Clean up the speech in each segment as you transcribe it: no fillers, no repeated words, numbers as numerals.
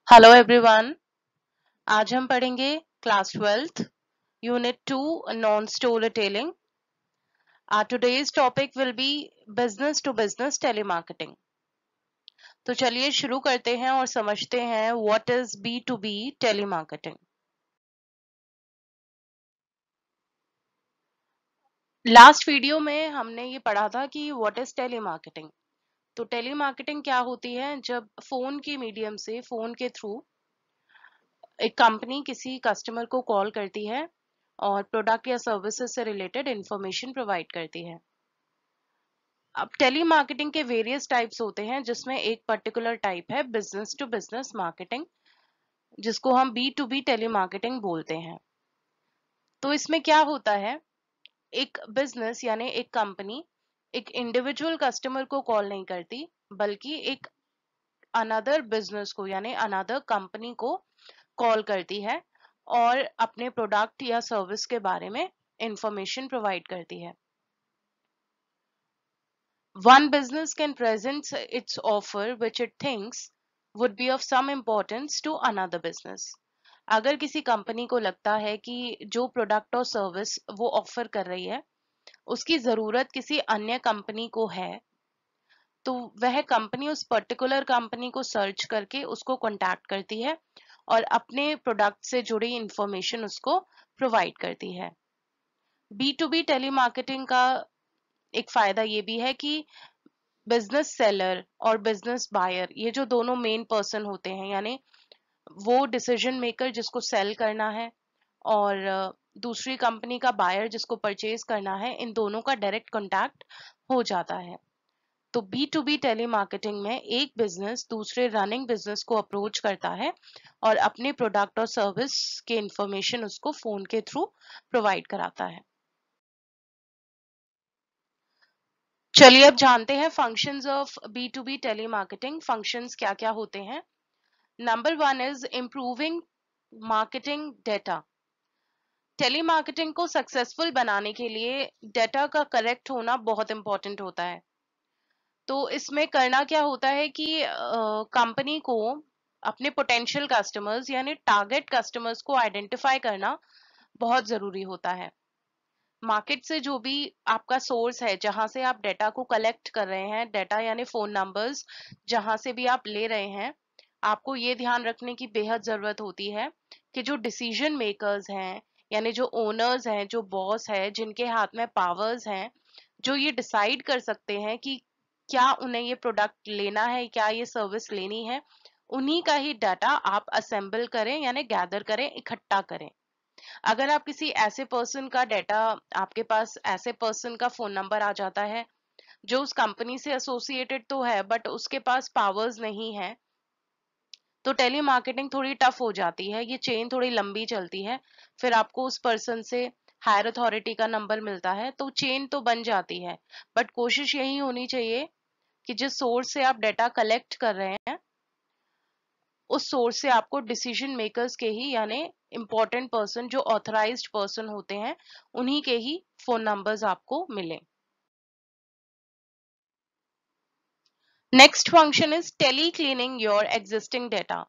Hello everyone. आज हम पढ़ेंगे class 12th unit 2 non story telling. Today's topic will be business to business telemarketing. तो चलिए शुरू करते हैं और समझते हैं what is B to B telemarketing. Last video में हमने ये पढ़ा था कि व्हाट इज टेलीमार्केटिंग। तो टेलीमार्केटिंग क्या होती है? जब फोन के मीडियम से, फोन के थ्रू एक कंपनी किसी कस्टमर को कॉल करती है और प्रोडक्ट या सर्विसेज से रिलेटेड इंफॉर्मेशन प्रोवाइड करती है। अब टेली मार्केटिंग के वेरियस टाइप्स होते हैं, जिसमें एक पर्टिकुलर टाइप है बिजनेस टू बिजनेस मार्केटिंग, जिसको हम B to B telemarketing बोलते हैं। तो इसमें क्या होता है, एक बिजनेस यानी एक कंपनी एक इंडिविजुअल कस्टमर को कॉल नहीं करती, बल्कि एक अनदर बिजनेस को यानी अनदर कंपनी को कॉल करती है और अपने प्रोडक्ट या सर्विस के बारे में इंफॉर्मेशन प्रोवाइड करती है। One business can present its offer which it thinks would be of some importance to another business. अगर किसी कंपनी को लगता है कि जो प्रोडक्ट और सर्विस वो ऑफर कर रही है उसकी जरूरत किसी अन्य कंपनी को है, तो वह कंपनी उस पर्टिकुलर कंपनी को सर्च करके उसको कांटेक्ट करती है और अपने प्रोडक्ट से जुड़ी इंफॉर्मेशन उसको प्रोवाइड करती है। बी टू बी टेलीमार्केटिंग का एक फायदा ये भी है कि बिजनेस सेलर और बिजनेस बायर, ये जो दोनों मेन पर्सन होते हैं, यानी वो डिसीजन मेकर जिसको सेल करना है और दूसरी कंपनी का बायर जिसको परचेज करना है, इन दोनों का डायरेक्ट कांटेक्ट हो जाता है। तो B to B telemarketing में एक बिजनेस दूसरे रनिंग बिजनेस को अप्रोच करता है और अपने प्रोडक्ट और सर्विस के इंफॉर्मेशन उसको फोन के थ्रू प्रोवाइड कराता है। चलिए अब जानते हैं functions of B to B telemarketing. Functions क्या क्या होते हैं? Number 1 is improving marketing data. Telemarketing को सक्सेसफुल बनाने के लिए डेटा का करेक्ट होना बहुत इंपॉर्टेंट होता है। तो इसमें करना क्या होता है कि कंपनी को अपने पोटेंशियल कस्टमर्स यानी टारगेट कस्टमर्स को आइडेंटिफाई करना बहुत जरूरी होता है। मार्केट से जो भी आपका सोर्स है, जहां से आप डेटा को कलेक्ट कर रहे हैं, डेटा यानी फोन नंबर्स जहां से भी आप ले रहे हैं, आपको ये ध्यान रखने की बेहद जरूरत होती है कि जो डिसीजन मेकर्स हैं यानी जो ओनर्स हैं, जो बॉस है, जिनके हाथ में पावर्स हैं, जो ये डिसाइड कर सकते हैं कि क्या उन्हें ये प्रोडक्ट लेना है, क्या ये सर्विस लेनी है, उन्हीं का ही डाटा आप असेंबल करें यानी गैदर करें, इकट्ठा करें। अगर आप किसी ऐसे पर्सन का डेटा, आपके पास ऐसे पर्सन का फोन नंबर आ जाता है जो उस कंपनी से एसोसिएटेड तो है बट उसके पास पावर्स नहीं है, तो टेली मार्केटिंग थोड़ी टफ हो जाती है, ये चेन थोड़ी लंबी चलती है। फिर आपको उस पर्सन से हायर अथॉरिटी का नंबर मिलता है, तो चेन तो बन जाती है। बट कोशिश यही होनी चाहिए कि जिस सोर्स से आप डेटा कलेक्ट कर रहे हैं उस सोर्स से आपको डिसीजन मेकर्स के ही यानी इंपॉर्टेंट पर्सन, जो ऑथराइज्ड पर्सन होते हैं, उन्हीं के ही फोन नंबर्स आपको मिले। Next function is tele cleaning your existing data.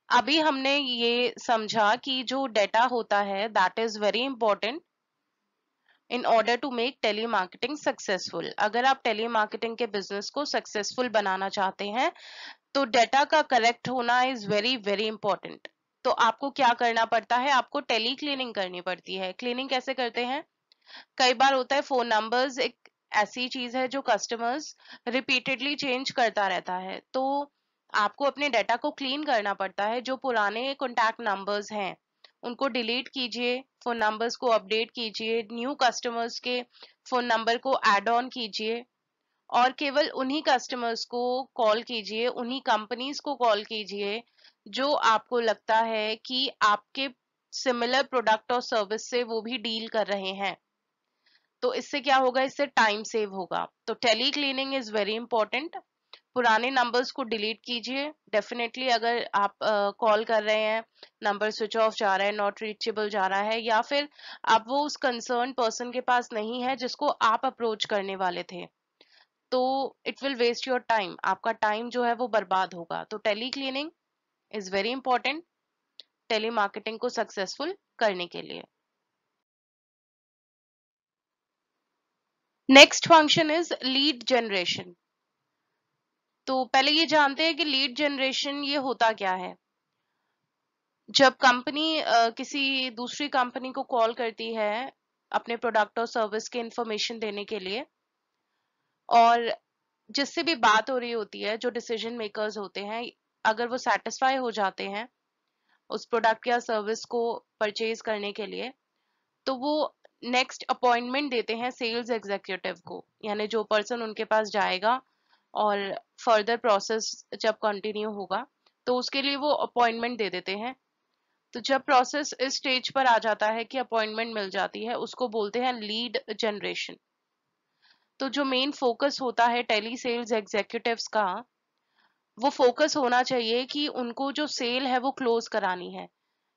अभी हमने ये समझा कि जो डेटा होता है that is very important in order to make telemarketing successful. अगर आप टेली मार्केटिंग के बिजनेस को सक्सेसफुल बनाना चाहते हैं तो डेटा का करेक्ट होना इज वेरी वेरी इंपॉर्टेंट। तो आपको क्या करना पड़ता है? आपको टेली क्लीनिंग करनी पड़ती है। क्लीनिंग कैसे करते हैं? कई बार होता है फोन नंबर्स एक ऐसी चीज है जो कस्टमर्स रिपीटेडली चेंज करता रहता है, तो आपको अपने डाटा को क्लीन करना पड़ता है। जो पुराने कॉन्टैक्ट नंबर्स हैं उनको डिलीट कीजिए, फोन नंबर्स को अपडेट कीजिए, न्यू कस्टमर्स के फोन नंबर को ऐड ऑन कीजिए और केवल उन्हीं कस्टमर्स को कॉल कीजिए, उन्हीं कंपनीज को कॉल कीजिए जो आपको लगता है कि आपके सिमिलर प्रोडक्ट और सर्विस से वो भी डील कर रहे हैं। तो इससे क्या होगा? इससे टाइम सेव होगा। तो tele cleaning is very important. पुराने नंबर्स को डिलीट कीजिए डेफिनेटली। अगर आप कॉल कर रहे हैं, नंबर स्विच ऑफ जा रहा है, नॉट रीचेबल जा रहा है, या फिर आप वो उस कंसर्न पर्सन के पास नहीं है जिसको आप अप्रोच करने वाले थे, तो it will waste your time, आपका टाइम जो है वो बर्बाद होगा। तो tele cleaning is very important telemarketing को सक्सेसफुल करने के लिए। Next function is lead generation. तो पहले ये जानते हैं कि लीड जनरेशन ये होता क्या है। जब कंपनी किसी दूसरी कंपनी को कॉल करती है अपने प्रोडक्ट और सर्विस के इंफॉर्मेशन देने के लिए, और जिससे भी बात हो रही होती है, जो डिसीजन मेकर्स होते हैं, अगर वो सेटिस्फाई हो जाते हैं उस प्रोडक्ट या सर्विस को परचेज करने के लिए, तो वो नेक्स्ट अपॉइंटमेंट देते हैं सेल्स एग्जीक्यूटिव को, यानी जो पर्सन उनके पास जाएगा और फर्दर प्रोसेस जब कंटिन्यू होगा तो उसके लिए वो अपॉइंटमेंट दे देते हैं। तो जब प्रोसेस इस स्टेज पर आ जाता है कि अपॉइंटमेंट मिल जाती है, उसको बोलते हैं लीड जनरेशन। तो जो मेन फोकस होता है टेली सेल्स एग्जीक्यूटिव्स का, वो फोकस होना चाहिए कि उनको जो सेल है वो क्लोज करानी है,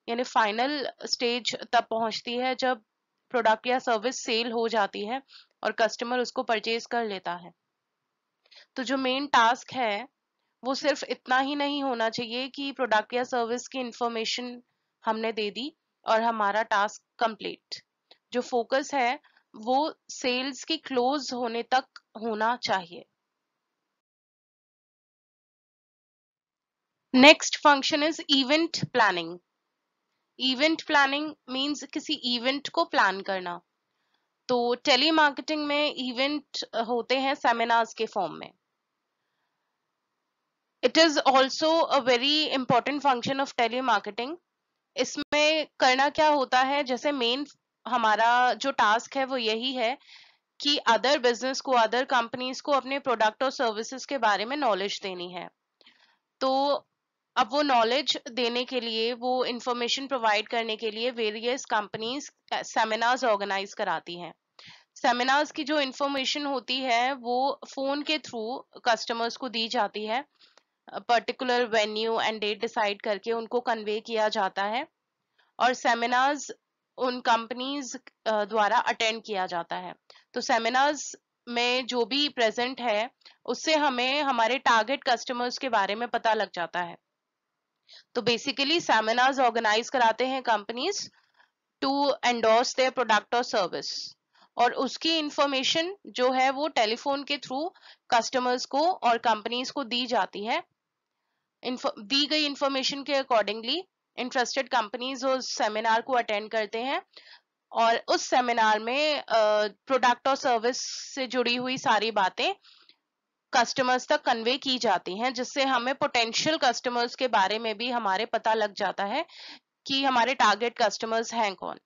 यानी फाइनल स्टेज तब पहुंचती है जब प्रोडक्ट या सर्विस सेल हो जाती है और कस्टमर उसको परचेज कर लेता है। तो जो मेन टास्क है वो सिर्फ इतना ही नहीं होना चाहिए कि प्रोडक्ट या सर्विस की इंफॉर्मेशन हमने दे दी और हमारा टास्क कंप्लीट। जो फोकस है वो सेल्स की क्लोज होने तक होना चाहिए। Next function is event planning. Event planning means किसी इवेंट को प्लान करना। तो टेली मार्केटिंग में इवेंट होते हैं सेमिनार्स के फॉर्म में। It is also a very important function of telemarketing. इसमें करना क्या होता है, जैसे मेन हमारा जो टास्क है वो यही है कि अदर बिजनेस को, अदर कंपनीज को अपने प्रोडक्ट और सर्विसेज के बारे में नॉलेज देनी है। तो अब वो नॉलेज देने के लिए, वो इंफॉर्मेशन प्रोवाइड करने के लिए वेरियस कंपनीज सेमिनार्स ऑर्गेनाइज कराती हैं। सेमिनार्स की जो इंफॉर्मेशन होती है वो फोन के थ्रू कस्टमर्स को दी जाती है। Particular venue and date decide करके उनको कन्वे किया जाता है और सेमिनार्स उन कंपनीज द्वारा अटेंड किया जाता है। तो सेमिनार्स में जो भी प्रेजेंट है उससे हमें हमारे टारगेट कस्टमर्स के बारे में पता लग जाता है। तो बेसिकली सेमिनार्स ऑर्गेनाइज कराते हैं companies to endorse their product और सर्विस, और उसकी इंफॉर्मेशन जो है वो टेलीफोन के थ्रू कस्टमर्स को और कंपनीज को दी जाती है। दी गई इंफॉर्मेशन के अकॉर्डिंगली इंटरेस्टेड कंपनीज उस सेमिनार को अटेंड करते हैं और उस सेमिनार में प्रोडक्ट और सर्विस से जुड़ी हुई सारी बातें कस्टमर्स तक कन्वे की जाती हैं, जिससे हमें पोटेंशियल कस्टमर्स के बारे में भी हमारे पता लग जाता है कि हमारे टारगेट कस्टमर्स हैं कौन।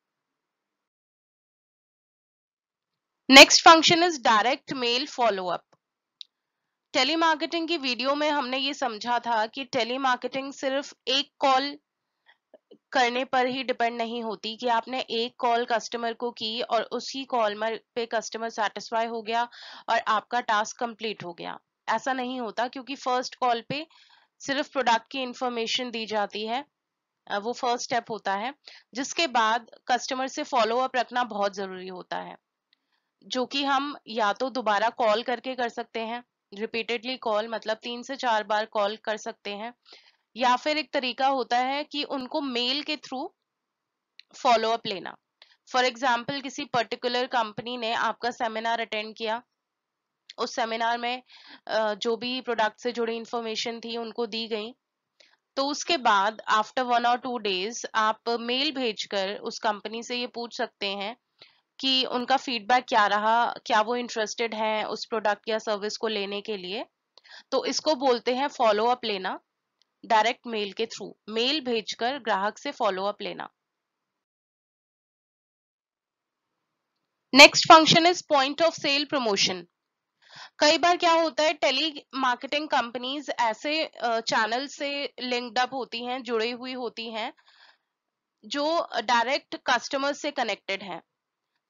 Next function is direct mail follow up. Telemarketing की वीडियो में हमने ये समझा था कि टेलीमार्केटिंग सिर्फ एक कॉल करने पर ही डिपेंड नहीं होती कि आपने एक कॉल कस्टमर को की और उसी कॉल में पे कस्टमर सेटिस्फाई हो गया और आपका टास्क कंप्लीट हो गया। ऐसा नहीं होता, क्योंकि फर्स्ट कॉल पे सिर्फ प्रोडक्ट की इंफॉर्मेशन दी जाती है। वो फर्स्ट स्टेप होता है, जिसके बाद कस्टमर से फॉलो अप रखना बहुत जरूरी होता है, जो कि हम या तो दोबारा कॉल करके कर सकते हैं, रिपीटेडली कॉल मतलब 3 से 4 बार कॉल कर सकते हैं, या फिर एक तरीका होता है कि उनको मेल के थ्रू फॉलो अप लेना। फॉर एग्जाम्पल किसी पर्टिकुलर कंपनी ने आपका सेमिनार अटेंड किया, उस सेमिनार में जो भी प्रोडक्ट से जुड़ी इंफॉर्मेशन थी उनको दी गई, तो उसके बाद आफ्टर 1 और 2 डेज आप मेल भेजकर उस कंपनी से ये पूछ सकते हैं कि उनका फीडबैक क्या रहा, क्या वो इंटरेस्टेड हैं उस प्रोडक्ट या सर्विस को लेने के लिए। तो इसको बोलते हैं फॉलो अप लेना, डायरेक्ट मेल के थ्रू मेल भेजकर ग्राहक से फॉलो अप लेना। Next function is point of sale promotion. कई बार क्या होता है, टेली मार्केटिंग कंपनीज ऐसे चैनल से लिंक्ड अप होती हैं, जुड़ी हुई होती हैं, जो डायरेक्ट कस्टमर से कनेक्टेड हैं।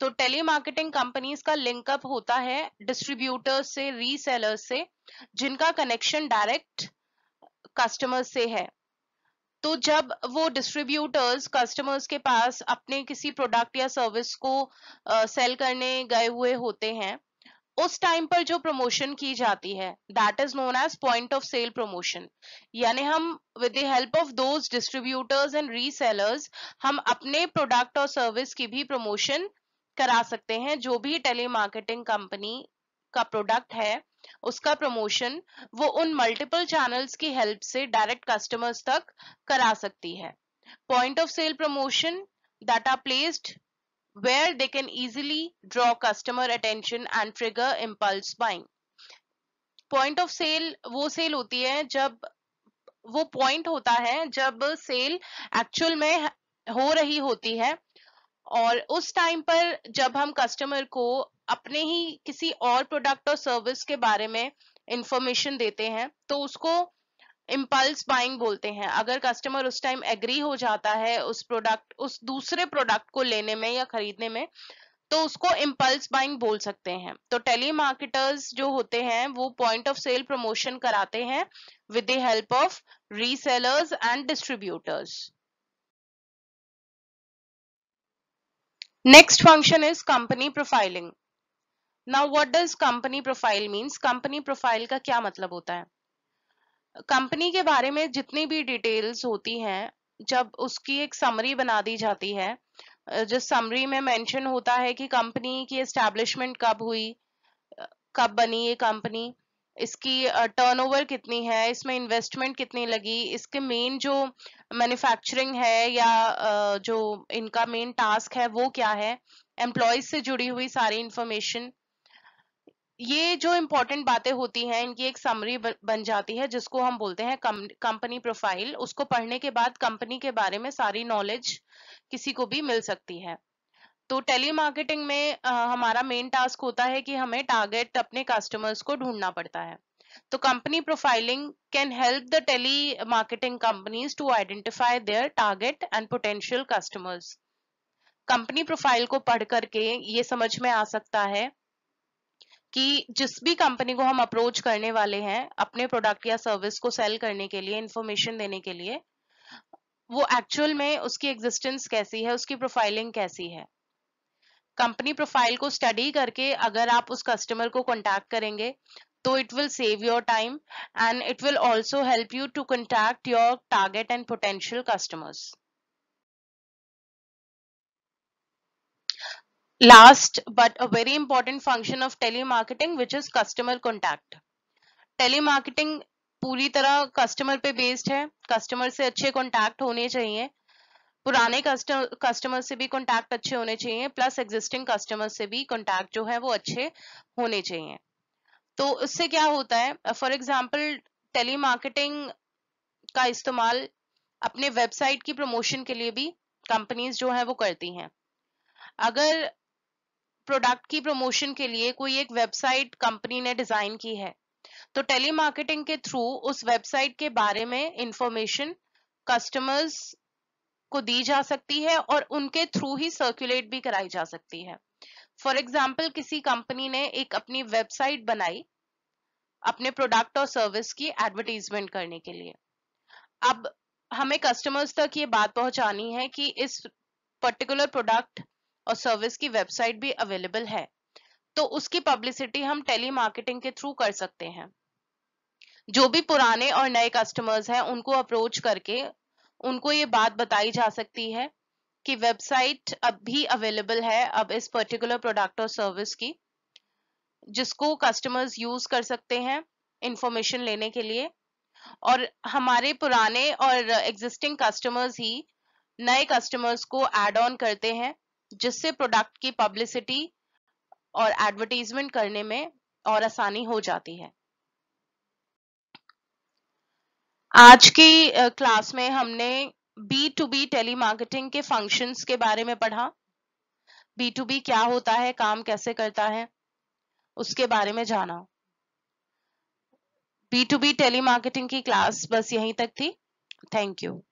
तो टेली मार्केटिंग कंपनीज का लिंकअप होता है डिस्ट्रीब्यूटर्स से, रीसेलर्स से, जिनका कनेक्शन डायरेक्ट कस्टमर से है। तो जब वो डिस्ट्रीब्यूटर्स कस्टमर्स के पास अपने किसी प्रोडक्ट या सर्विस को सेल करने गए हुए होते हैं, उस टाइम पर जो प्रमोशन की जाती है that is known as point of sale promotion. यानी हम with the help of those distributors and resellers हम अपने प्रोडक्ट और सर्विस की भी प्रमोशन करा सकते हैं। जो भी टेलीमार्केटिंग कंपनी का प्रोडक्ट है उसका प्रमोशन वो उन मल्टीपल चैनल्स की हेल्प से डायरेक्ट कस्टमर्स तक करा सकती है। Point of sale promotion that are placed where they can easily draw customer attention and trigger impulse buying। Point of sale वो सेल होती है जब वो पॉइंट होता है जब सेल एक्चुअल में हो रही होती है और उस टाइम पर जब हम कस्टमर को अपने ही किसी और प्रोडक्ट और सर्विस के बारे में इंफॉर्मेशन देते हैं तो उसको इम्पल्स बाइंग बोलते हैं। अगर कस्टमर उस टाइम एग्री हो जाता है उस दूसरे प्रोडक्ट को लेने में या खरीदने में तो उसको इम्पल्स बाइंग बोल सकते हैं। तो टेली मार्केटर्स जो होते हैं वो पॉइंट ऑफ सेल प्रमोशन कराते हैं with the help of resellers and distributors. Next function is company profiling. Now what does company profile means? Company profile का क्या मतलब होता है? कंपनी के बारे में जितनी भी डिटेल्स होती हैं जब उसकी एक समरी बना दी जाती है, जिस समरी में मेंशन होता है कि कंपनी की एस्टैब्लिशमेंट कब हुई, कब बनी ये कंपनी, इसकी टर्नओवर कितनी है, इसमें इन्वेस्टमेंट कितनी लगी, इसके मेन जो मैन्युफैक्चरिंग है या जो इनका मेन टास्क है वो क्या है, एम्प्लॉयज से जुड़ी हुई सारी इंफॉर्मेशन, ये जो इम्पोर्टेंट बातें होती हैं इनकी एक समरी बन जाती है जिसको हम बोलते हैं कंपनी प्रोफाइल। उसको पढ़ने के बाद कंपनी के बारे में सारी नॉलेज किसी को भी मिल सकती है। तो टेली मार्केटिंग में हमारा मेन टास्क होता है कि हमें टारगेट अपने कस्टमर्स को ढूंढना पड़ता है। तो company profiling can help the telemarketing companies to identify their target and potential customers. Company profile को पढ़ करके ये समझ में आ सकता है कि जिस भी कंपनी को हम अप्रोच करने वाले हैं अपने प्रोडक्ट या सर्विस को सेल करने के लिए, इंफॉर्मेशन देने के लिए, वो एक्चुअल में उसकी एग्जिस्टेंस कैसी है, उसकी प्रोफाइलिंग कैसी है। कंपनी प्रोफाइल को स्टडी करके अगर आप उस कस्टमर को कांटेक्ट करेंगे तो it will save your time and it will also help you to contact your target and potential customers. Last but a very important function of telemarketing which is customer contact। Telemarketing पूरी तरह customer पे based है। Customer से अच्छे contact होने चाहिए, पुराने customer से भी कांटेक्ट अच्छे होने चाहिए, प्लस एग्जिस्टिंग कस्टमर से भी कांटेक्ट जो है वो अच्छे होने चाहिए। तो इससे क्या होता है, फॉर एग्जांपल टेलीमार्केटिंग का इस्तेमाल अपने वेबसाइट की प्रमोशन के लिए भी कंपनीज जो है वो करती हैं। अगर प्रोडक्ट की प्रमोशन के लिए कोई एक वेबसाइट कंपनी ने डिजाइन की है तो टेलीमार्केटिंग के थ्रू उस वेबसाइट के बारे में इंफॉर्मेशन कस्टमर्स को दी जा सकती है और उनके थ्रू ही सर्कुलेट भी कराई जा सकती है। फॉर एग्जाम्पल किसी कंपनी ने एक अपनी वेबसाइट बनाई अपने प्रोडक्ट और सर्विस की एडवर्टीजमेंट करने के लिए। अब हमें कस्टमर्स तक ये बात पहुंचानी है कि इस पर्टिकुलर प्रोडक्ट और सर्विस की वेबसाइट भी अवेलेबल है, तो उसकी पब्लिसिटी हम टेली मार्केटिंग के थ्रू कर सकते हैं। जो भी पुराने और नए कस्टमर्स हैं उनको अप्रोच करके उनको ये बात बताई जा सकती है कि वेबसाइट अब भी अवेलेबल है अब इस पर्टिकुलर प्रोडक्ट और सर्विस की, जिसको कस्टमर्स यूज कर सकते हैं इंफॉर्मेशन लेने के लिए। और हमारे पुराने और एग्जिस्टिंग कस्टमर्स ही नए कस्टमर्स को ऐड ऑन करते हैं जिससे प्रोडक्ट की पब्लिसिटी और एडवर्टीजमेंट करने में और आसानी हो जाती है। आज की क्लास में हमने B2B टेलीमार्केटिंग के फंक्शंस के बारे में पढ़ा। B2B क्या होता है, काम कैसे करता है, उसके बारे में जाना। B2B टेलीमार्केटिंग की क्लास बस यहीं तक थी। Thank you.